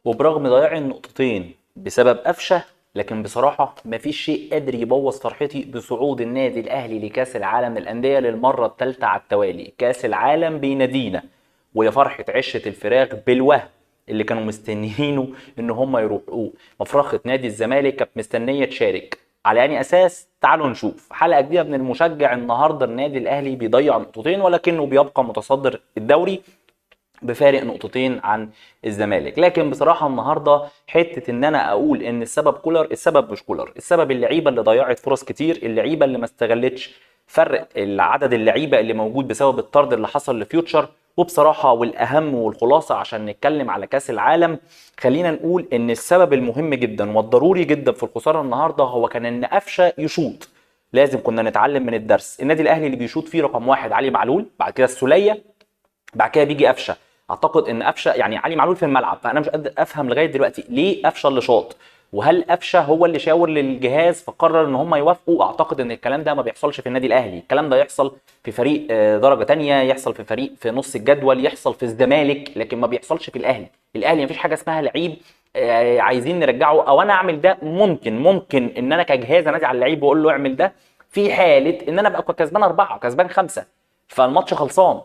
وبرغم ضياع النقطتين بسبب قفشه، لكن بصراحه مفيش شيء قادر يبوظ فرحتي بصعود النادي الاهلي لكاس العالم للانديه للمره الثالثه على التوالي. كاس العالم بينادينا، ويا فرحه عشه الفراخ بالوهم اللي كانوا مستنيينه ان هم يروحوا. مفرخه نادي الزمالك كانت مستنيه تشارك على اني اساس؟ تعالوا نشوف حلقه جديده من المشجع. النهارده النادي الاهلي بيضيع نقطتين ولكنه بيبقى متصدر الدوري بفارق نقطتين عن الزمالك. لكن بصراحه النهارده حته ان انا اقول ان السبب كولر، السبب مش كولر، السبب اللعيبه اللي ضيعت فرص كتير، اللعيبه اللي ما استغلتش فرق عدد اللعيبه اللي موجود بسبب الطرد اللي حصل لفيوتشر. وبصراحه والاهم والخلاصه عشان نتكلم على كاس العالم، خلينا نقول ان السبب المهم جدا والضروري جدا في الخساره النهارده هو كان ان قفشه يشوط. لازم كنا نتعلم من الدرس. النادي الاهلي اللي بيشوط فيه رقم واحد علي معلول، بعد كده السوليه، بعد كده بيجي قفشه. اعتقد ان قفشه يعني علي معلول في الملعب، فانا مش قادر افهم لغايه دلوقتي ليه قفشه اللي شاط، وهل قفشه هو اللي شاور للجهاز فقرر ان هم يوافقوا؟ اعتقد ان الكلام ده ما بيحصلش في النادي الاهلي. الكلام ده يحصل في فريق درجه تانية، يحصل في فريق في نص الجدول، يحصل في الزمالك، لكن ما بيحصلش في الاهلي. الاهلي مفيش حاجه اسمها لعيب عايزين نرجعه او انا اعمل ده. ممكن ان انا كجهاز انادي على اللعيب واقول له اعمل ده في حاله ان انا ابقى كسبان 4 كسبان 5 فالماتش خلصان،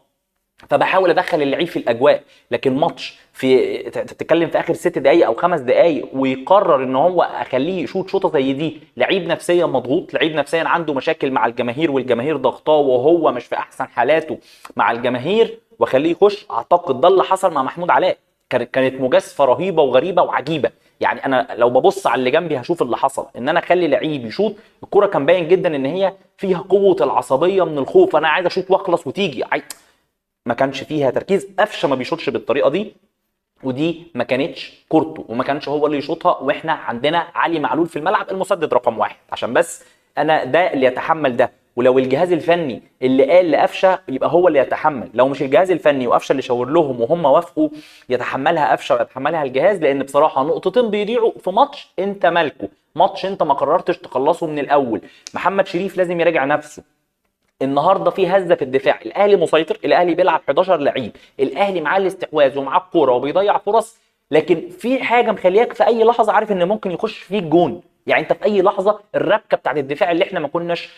فبحاول ادخل اللعيب في الاجواء. لكن ماتش في تتكلم في اخر 6 دقائق او 5 دقائق ويقرر ان هو اخليه يشوط شوطه زي دي، لعيب نفسيا مضغوط، لعيب نفسيا عنده مشاكل مع الجماهير والجماهير ضغطاه وهو مش في احسن حالاته مع الجماهير، واخليه يخش. اعتقد ده اللي حصل مع محمود علاء. كانت مجازفه رهيبه وغريبه وعجيبه. يعني انا لو ببص على اللي جنبي هشوف اللي حصل ان انا اخلي لعيب يشوط الكره، كان باين جدا ان هي فيها قوه العصبيه من الخوف، انا عايز اشوط واخلص وتيجي. ما كانش فيها تركيز. قفشه ما بيشوطش بالطريقه دي، ودي ما كانتش كورته وما كانش هو اللي يشوطها. واحنا عندنا علي معلول في الملعب المسدد رقم واحد، عشان بس انا ده اللي يتحمل ده. ولو الجهاز الفني اللي قال لقفشه يبقى هو اللي يتحمل، لو مش الجهاز الفني وقفشه اللي شاور لهم وهم وافقوا يتحملها قفشه ويتحملها الجهاز. لان بصراحه نقطتين بيضيعوا في ماتش انت مالكه، ماتش انت ما قررتش تخلصه من الاول. محمد شريف لازم يراجع نفسه. النهارده في هزه في الدفاع، الاهلي مسيطر، الاهلي بيلعب 11 لعيب، الاهلي معاه الاستحواذ ومعاه الكوره وبيضيع فرص، لكن في حاجه مخلياك في اي لحظه عارف ان ممكن يخش فيك جون. يعني انت في اي لحظه الربكه بتاعت الدفاع اللي احنا ما كناش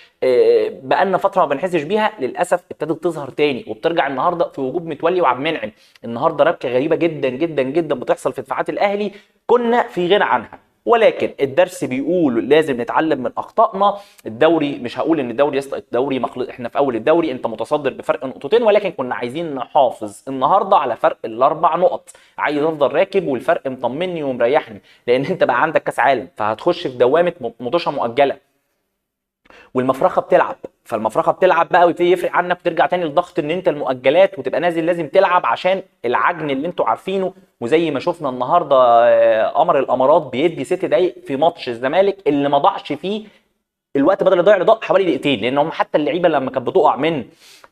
بقالنا فتره ما بنحسش بيها للاسف ابتدت تظهر تاني، وبترجع النهارده في وجود متولي وعبد المنعم. النهارده ربكه غريبه جدا جدا جدا بتحصل في دفاعات الاهلي كنا في غنى عنها. ولكن الدرس بيقول لازم نتعلم من اخطائنا. الدوري مش هقول ان الدوري يسقط، الدوري مخلوق، احنا في اول الدوري انت متصدر بفرق نقطتين، ولكن كنا عايزين نحافظ النهارده على فرق ال4 نقط. عايز افضل راكب والفرق مطمني ومريحني، لان انت بقى عندك كاس عالم فهتخش في دوامه مطوشه مؤجله، والمفرخه بتلعب. فالمفرخه بتلعب بقى ويبتدي يفرق عنك وترجع تاني لضغط ان انت المؤجلات وتبقى نازل لازم تلعب عشان العجن اللي انتوا عارفينه. وزي ما شفنا النهارده قمر الامارات بيدي 6 دقائق في ماتش الزمالك اللي ما ضاعش فيه الوقت، بدل يضيع ضاع حوالي دقيقتين، لان هم حتى اللعيبه لما كانت بتقع من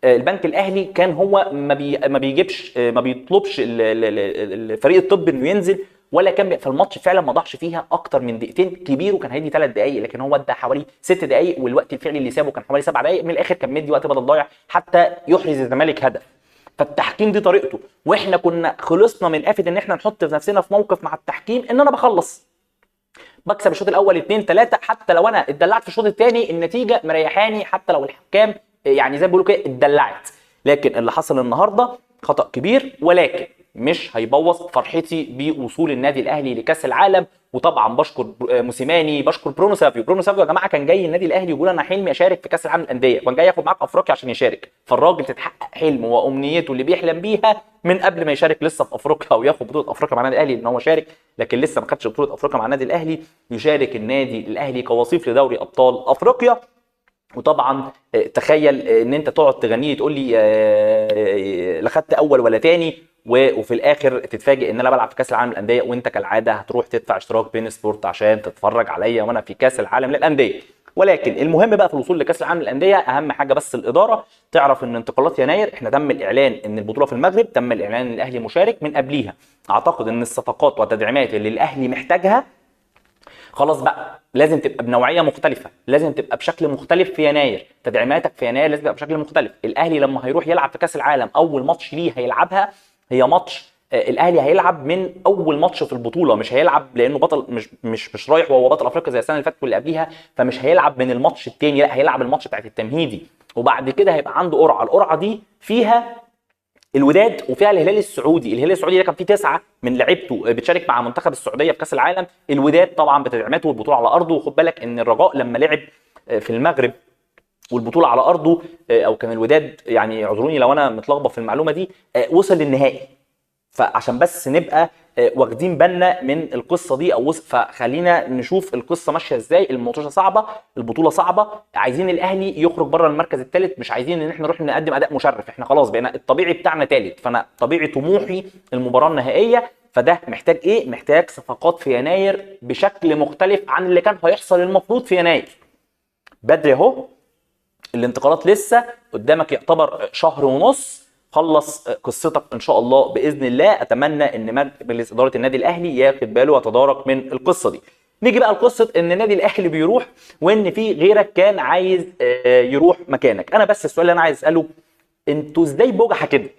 البنك الاهلي كان هو ما بيجيبش ما بيطلبش الفريق الطبي انه ينزل، ولا كان فالماتش فعلا ما ضاعش فيها اكتر من دقيقتين كبير، وكان هيدي 3 دقائق، لكن هو ادى حوالي 6 دقائق، والوقت الفعلي اللي سابه كان حوالي 7 دقائق. من الاخر كان مدي وقت بدل ضايع حتى يحرز الزمالك هدف. فالتحكيم دي طريقته، واحنا كنا خلصنا من آفة ان احنا نحط في نفسنا في موقف مع التحكيم ان انا بكسب الشوط الاول 2-3، حتى لو انا اتدلعت في الشوط الثاني النتيجه مريحاني، حتى لو الحكام يعني زي ما بيقولوا كده اتدلعت. لكن اللي حصل النهارده خطا كبير، ولكن مش هيبوظ فرحتي بوصول النادي الاهلي لكاس العالم. وطبعا بشكر موسيماني، بشكر برونو سافيو. برونو سافيو يا جماعه كان جاي النادي الاهلي يقول انا حلمي اشارك في كاس العالم للانديه، كان جاي ياخد معاك افريقيا عشان يشارك. فالراجل تتحقق حلمه وامنيته اللي بيحلم بيها من قبل ما يشارك لسه في افريقيا وياخد بطوله افريقيا مع النادي الاهلي، ان هو شارك لكن لسه ما خدش بطوله افريقيا مع النادي الاهلي. يشارك النادي الاهلي كوصيف لدوري ابطال افريقيا. وطبعا تخيل ان انت تقعد تغني لي تقول لي لا خدت اول ولا تاني، وفي الاخر تتفاجئ ان انا بلعب في كاس العالم للانديه، وانت كالعاده هتروح تدفع اشتراك بين سبورت عشان تتفرج عليا وانا في كاس العالم للانديه. ولكن المهم بقى في الوصول لكاس العالم للانديه اهم حاجه بس الاداره تعرف ان انتقالات يناير احنا تم الاعلان ان البطوله في المغرب، تم الاعلان ان الاهلي مشارك من قبليها. اعتقد ان الصفقات والتدعيمات اللي الاهلي محتاجها خلاص بقى لازم تبقى بنوعيه مختلفه، لازم تبقى بشكل مختلف في يناير. تدعيماتك في يناير لازم تبقى بشكل مختلف. الاهلي لما هيروح يلعب في كاس العالم اول ماتش ليه هيلعبها هي ماتش الاهلي هيلعب من اول ماتش في البطوله، مش هيلعب لانه بطل، مش رايح وهو بطل افريقيا زي السنه اللي فاتت واللي قبليها، فمش هيلعب من الماتش الثاني، لا هيلعب الماتش بتاعت التمهيدي، وبعد كده هيبقى عنده قرعه. القرعه دي فيها الوداد وفيها الهلال السعودي. الهلال السعودي ده كان فيه 9 من لعيبته بتشارك مع منتخب السعوديه في كاس العالم. الوداد طبعا بتدعمته والبطوله على ارضه. وخد بالك ان الرجاء لما لعب في المغرب والبطوله على ارضه، او كان الوداد، يعني اعذروني لو انا متلخبط في المعلومه دي، وصل للنهائي. فعشان بس نبقى واخدين بالنا من القصه دي، فخلينا نشوف القصه ماشيه ازاي. الماتشه صعبه، البطوله صعبه، عايزين الاهلي يخرج بره المركز الثالث، مش عايزين ان احنا نروح نقدم اداء مشرف. احنا خلاص بقينا الطبيعي بتاعنا ثالث، فانا طبيعي طموحي المباراه النهائيه. فده محتاج ايه؟ محتاج صفقات في يناير بشكل مختلف عن اللي كان هيحصل المفروض في يناير. بدري اهو، الانتقالات لسه قدامك، يعتبر شهر ونص. خلص قصتك ان شاء الله باذن الله. اتمنى ان مجلس اداره النادي الاهلي ياخد باله ويتدارك من القصه دي. نيجي بقى لقصه ان النادي الاهلي بيروح وان في غيرك كان عايز يروح مكانك. انا بس السؤال اللي انا عايز اساله، انتوا ازاي بجحه كده؟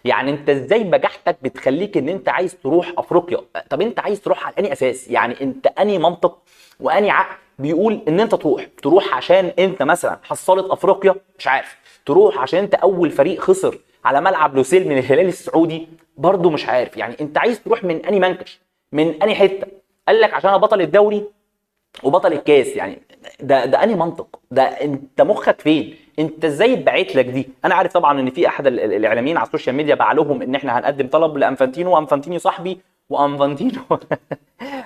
يعني انت ازاي بجحتك بتخليك ان انت عايز تروح افريقيا؟ طب انت عايز تروح على انهي اساس؟ يعني انت انهي منطق وانهي عقل بيقول ان انت تروح عشان انت مثلا حصلت افريقيا؟ مش عارف. تروح عشان انت اول فريق خسر على ملعب لوسيل من الهلال السعودي؟ برضو مش عارف. يعني انت عايز تروح من انهي منكش؟ من انهي حته؟ قال لك عشان انا بطل الدوري وبطل الكاس. يعني ده انهي منطق؟ ده انت مخك فين؟ انت ازاي اتبعت لك دي؟ انا عارف طبعا ان في احد الاعلاميين على السوشيال ميديا باع لهم ان احنا هنقدم طلب لانفانتينو، وانفانتينو صاحبي، وانفانتينو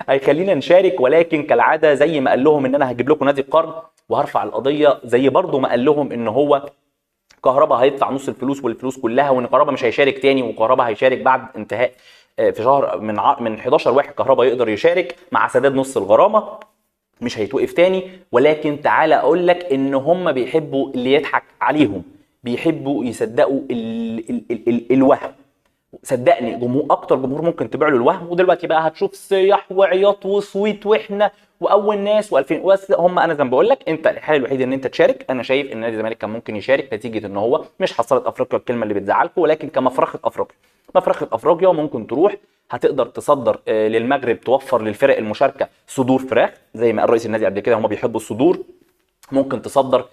هيخلينا نشارك، ولكن كالعاده زي ما قال لهم ان انا هجيب لكم نادي القرن وهرفع القضيه، زي برضه ما قال لهم ان هو كهربا هيدفع نص الفلوس والفلوس كلها، وان كهربا مش هيشارك تاني، وكهربا هيشارك بعد انتهاء في شهر من 11 واحد كهربا يقدر يشارك مع سداد نص الغرامه، مش هيتوقف تاني. ولكن تعالى اقول لك ان هم بيحبوا اللي يضحك عليهم، بيحبوا يصدقوا الوهم. صدقني اكتر جمهور ممكن تبيع له الوهم. ودلوقتي بقى هتشوف صياح وعياط وصويت واحنا واول ناس و2000. بس هم انا زي ما بقول لك، انت الحل الوحيد ان انت تشارك. انا شايف ان نادي الزمالك كان ممكن يشارك نتيجه ان هو مش حصلت افريقيا، الكلمه اللي بتزعلكم، ولكن كمفرخه افريقيا. مفرخه افريقيا ممكن تروح، هتقدر تصدر للمغرب، توفر للفرق المشاركه صدور فراخ زي ما قال رئيس النادي قبل كده، هم بيحبوا الصدور. ممكن تصدر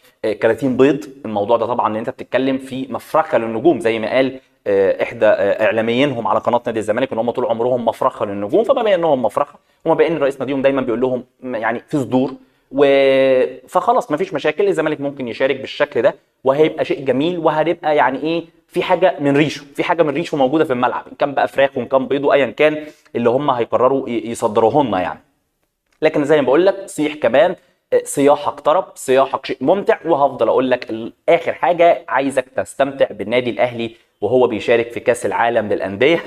كراتين بيض. الموضوع ده طبعا ان انت بتتكلم في مفرخه للنجوم زي ما قال احدى اعلاميينهم على قناه نادي الزمالك، ان هم طول عمرهم مفرخه للنجوم. فبما انهم مفرخه، وما بين رئيس ناديهم دايما بيقول لهم يعني في صدور فخلاص مفيش مشاكل. الزمالك ممكن يشارك بالشكل ده، وهيبقى شيء جميل، وهنبقى يعني ايه، في حاجه من ريشه، في حاجه من ريشه موجوده في الملعب، ان كان بقى فراخ وان كان بيض وايا كان اللي هم هيقرروا يصدروه لنا يعني. لكن زي ما بقول لك، صيح كمان، صياحك طرب، صياحك شيء ممتع. وهفضل اقول لك اخر حاجه، عايزك تستمتع بالنادي الاهلي وهو بيشارك في كاس العالم للانديه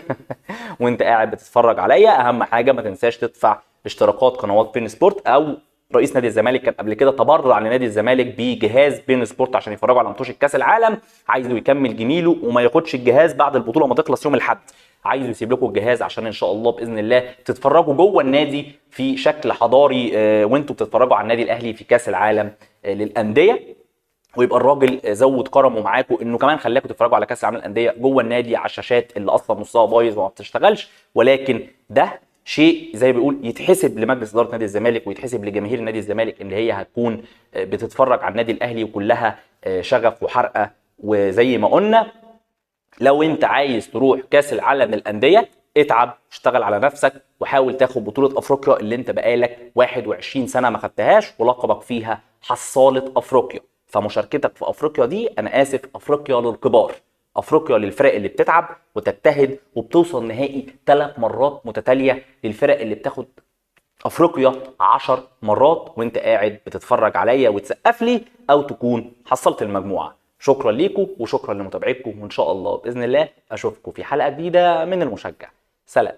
وانت قاعد بتتفرج عليا. اهم حاجه ما تنساش تدفع اشتراكات قنوات بين سبورت، او رئيس نادي الزمالك كان قبل كده تبرع لنادي الزمالك بجهاز بين سبورت عشان يتفرجوا على ماتش كاس العالم. عايزه يكمل جميله وما ياخدش الجهاز بعد البطوله ما تخلص يوم الاحد، عايزه يسيب لكم الجهاز عشان ان شاء الله باذن الله تتفرجوا جوه النادي في شكل حضاري وانتم بتتفرجوا على النادي الاهلي في كاس العالم للانديه. ويبقى الراجل زود كرمه معاكم انه كمان خلاكم تتفرجوا على كاس العالم للانديه جوه النادي على الشاشات اللي اصلا نصها بايظ وما بتشتغلش. ولكن ده شيء زي ما بيقول يتحسب لمجلس اداره نادي الزمالك ويتحسب لجماهير نادي الزمالك، ان هي هتكون بتتفرج على النادي الاهلي وكلها شغف وحرقه. وزي ما قلنا، لو انت عايز تروح كاس العالم للانديه، اتعب، اشتغل على نفسك، وحاول تاخد بطوله افريقيا اللي انت بقالك 21 سنه ما خدتهاش، ولقبك فيها حصاله افريقيا. فمشاركتك في افريقيا دي، انا اسف، افريقيا للكبار، افريقيا للفرق اللي بتتعب وتجتهد وبتوصل نهائي 3 مرات متتاليه، للفرق اللي بتاخد افريقيا 10 مرات وانت قاعد بتتفرج عليا وتسقف لي او تكون حصلت المجموعه. شكرا ليكم وشكرا لمتابعتكم، وان شاء الله باذن الله اشوفكم في حلقه جديده من المشجع. سلام.